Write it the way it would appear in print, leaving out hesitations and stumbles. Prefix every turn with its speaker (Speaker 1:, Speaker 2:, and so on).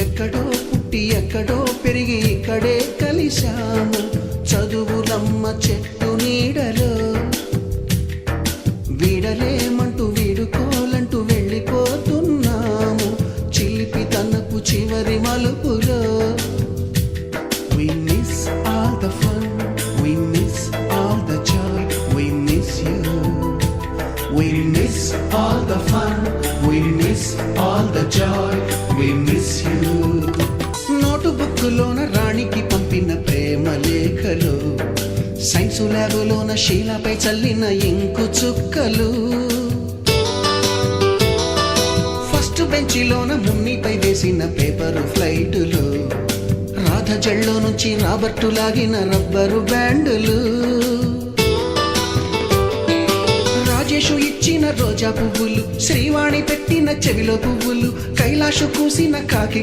Speaker 1: ఎక్కడో పుట్టి ఎక్కడో పెరిగి ఇక్కడే కలిశాము చదువులమ్మ చెట్టు నీడలో వీడలేమంటూ వీడుకోలంటూ వెళ్ళిపోతున్నాము చిలిపి తనపు చివరి మలుపులో We miss all the fun, we miss all the joy, we miss you. We miss all the fun, we miss all the joy, we miss you. నోటుబుక్కులోన రాణికి పంపిన ప్రేమ లేఖలు సైన్సు ల్యాబులోన శీలపై చల్లిన ఇంకు చుక్కలు ఫస్ట్ బెంచిలోన మున్నిపై వేసిన పేపరు ఫ్లైటులు రాధ జల్లో నుంచి రాబర్టు లాగిన rubber బ్యాండులు Rajesh ఇచ్చిన రోజా పువ్వులు శ్రీవాణి పెట్టిన చెవిలో పువ్వులు కైలాషు కూసిన కాకి